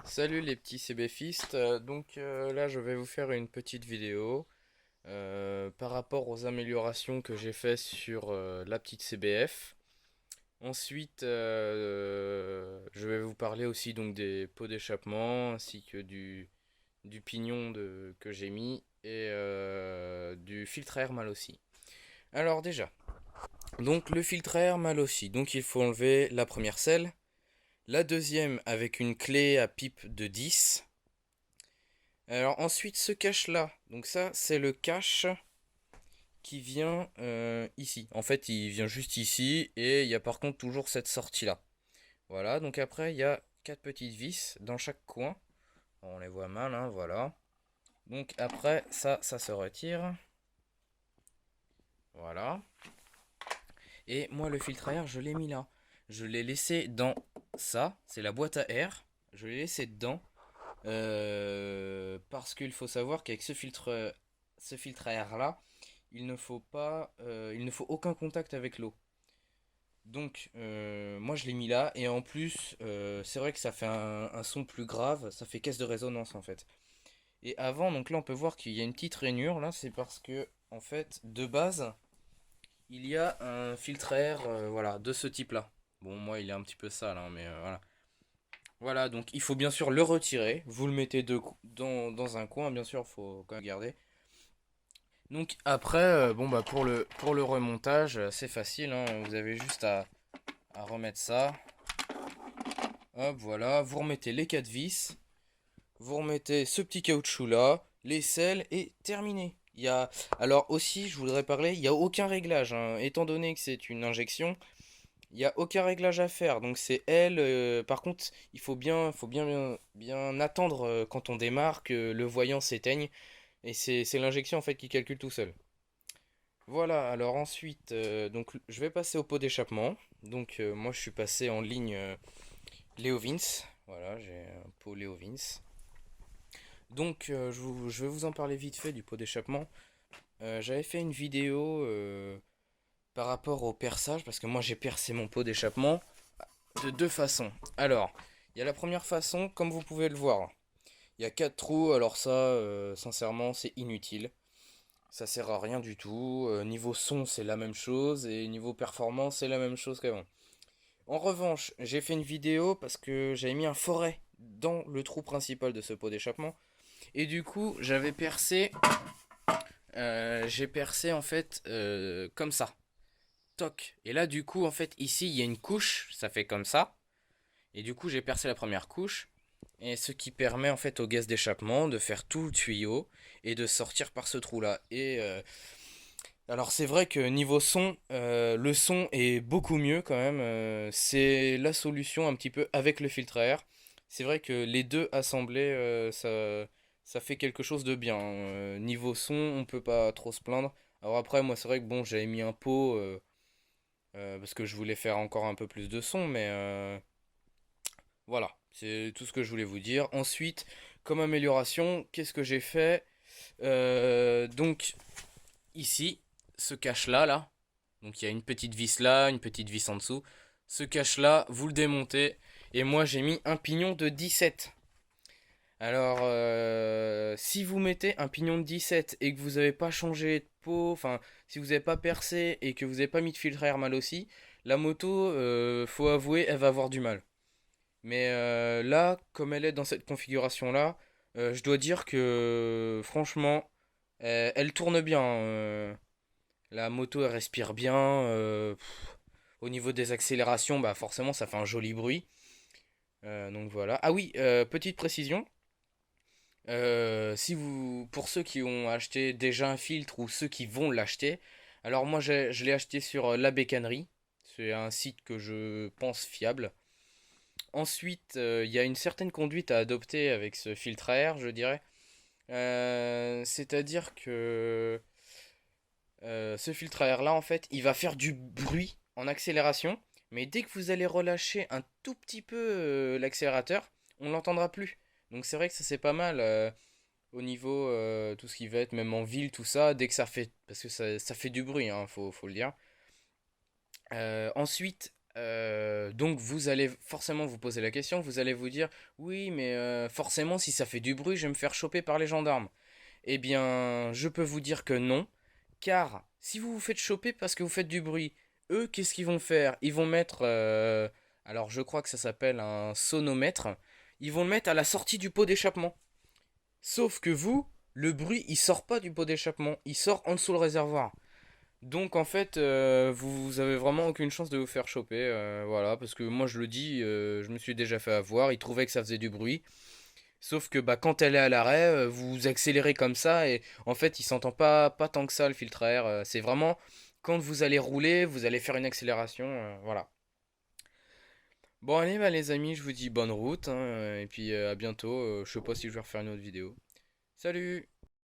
Salut les petits CBFistes, là je vais vous faire une petite vidéo par rapport aux améliorations que j'ai fait sur la petite CBF. Ensuite je vais vous parler aussi donc des pots d'échappement ainsi que du pignon que j'ai mis et du filtre à air mal aussi. Alors déjà, donc le filtre à air mal aussi, donc il faut enlever la première selle, la deuxième avec une clé à pipe de 10. Alors ensuite ce cache là, donc ça c'est le cache qui vient ici. En fait il vient juste ici et il y a par contre toujours cette sortie là. Voilà, donc après il y a quatre petites vis dans chaque coin. On les voit mal, hein, voilà. Donc après ça se retire. Voilà. Et moi le filtre à air je l'ai mis là. Je l'ai laissé dans ça, c'est la boîte à air. Je l'ai laissé dedans. Parce qu'il faut savoir qu'avec ce filtre à air là, il ne faut aucun contact avec l'eau. Donc, moi je l'ai mis là, et en plus, c'est vrai que ça fait un son plus grave, ça fait caisse de résonance en fait. Et avant, donc là on peut voir qu'il y a une petite rainure, là c'est parce que, en fait, de base, il y a un filtre à air, voilà, de ce type là. Bon, moi il est un petit peu sale, hein, mais voilà. Voilà, donc il faut bien sûr le retirer. Vous le mettez dans un coin, bien sûr, il faut quand même garder. Donc après, bon bah pour le remontage, c'est facile, hein. Vous avez juste à remettre ça. Hop, voilà. Vous remettez les 4 vis. Vous remettez ce petit caoutchouc là, les selles et terminé. Alors aussi, je voudrais parler, il n'y a aucun réglage, hein. Étant donné que c'est une injection, il n'y a aucun réglage à faire, donc c'est elle. Par contre, il faut bien attendre quand on démarre que le voyant s'éteigne. Et c'est l'injection en fait qui calcule tout seul. Voilà, alors ensuite, donc je vais passer au pot d'échappement. Donc moi je suis passé en ligne Leo Vince. Voilà, j'ai un pot Leo Vince. Donc je vais vous en parler vite fait du pot d'échappement. J'avais fait une vidéo par rapport au perçage, parce que moi j'ai percé mon pot d'échappement de deux façons. Alors, il y a la première façon, comme vous pouvez le voir. Il y a quatre trous, alors ça, sincèrement, c'est inutile. Ça sert à rien du tout. Niveau son, c'est la même chose. Et niveau performance, c'est la même chose qu'avant. En revanche, j'ai fait une vidéo parce que j'avais mis un forêt dans le trou principal de ce pot d'échappement. Et du coup, j'ai percé en fait comme ça. Toc. Et là, du coup, en fait, ici, il y a une couche. Ça fait comme ça. Et du coup, j'ai percé la première couche. Et ce qui permet en fait au gaz d'échappement de faire tout le tuyau et de sortir par ce trou là. Et alors c'est vrai que niveau son, le son est beaucoup mieux quand même. C'est la solution un petit peu avec le filtre à air. C'est vrai que les deux assemblés, ça fait quelque chose de bien. Niveau son, on peut pas trop se plaindre. Alors après, moi c'est vrai que bon, j'avais mis un pot parce que je voulais faire encore un peu plus de son, mais voilà, c'est tout ce que je voulais vous dire. Ensuite, comme amélioration, qu'est-ce que j'ai fait? Donc ici, ce cache-là, là, donc il y a une petite vis là, une petite vis en dessous. Ce cache-là, vous le démontez. Et moi, j'ai mis un pignon de 17. Alors, si vous mettez un pignon de 17 et que vous n'avez pas changé de peau, enfin, si vous n'avez pas percé et que vous n'avez pas mis de filtre à air mal aussi, la moto, faut avouer, elle va avoir du mal. Mais là, comme elle est dans cette configuration-là, je dois dire que franchement, elle tourne bien. La moto, elle respire bien. Au niveau des accélérations, bah forcément, ça fait un joli bruit. Donc voilà. Ah oui, petite précision. Pour ceux qui ont acheté déjà un filtre ou ceux qui vont l'acheter, alors moi, je l'ai acheté sur La Bécannerie. C'est un site que je pense fiable. Ensuite, il y a une certaine conduite à adopter avec ce filtre à air, je dirais. C'est-à-dire que ce filtre à air là, en fait, il va faire du bruit en accélération, mais dès que vous allez relâcher un tout petit peu l'accélérateur, on l'entendra plus. Donc c'est vrai que ça c'est pas mal au niveau tout ce qui va être même en ville, tout ça, parce que ça fait du bruit, hein, faut le dire. Ensuite, Donc vous allez forcément vous poser la question, vous allez vous dire, oui, mais forcément si ça fait du bruit, je vais me faire choper par les gendarmes. Eh bien, je peux vous dire que non, car si vous vous faites choper parce que vous faites du bruit, eux, qu'est-ce qu'ils vont faire? Ils vont mettre, alors je crois que ça s'appelle un sonomètre, ils vont le mettre à la sortie du pot d'échappement. Sauf que vous, le bruit, il sort pas du pot d'échappement, il sort en dessous le réservoir. Donc en fait, vous avez vraiment aucune chance de vous faire choper, voilà, parce que moi je le dis, je me suis déjà fait avoir, ils trouvaient que ça faisait du bruit, sauf que bah quand elle est à l'arrêt, vous accélérez comme ça et en fait il s'entend pas tant que ça le filtre à air, c'est vraiment quand vous allez rouler, vous allez faire une accélération, voilà. Bon allez bah les amis, je vous dis bonne route, hein, et puis à bientôt, je sais pas si je vais refaire une autre vidéo. Salut!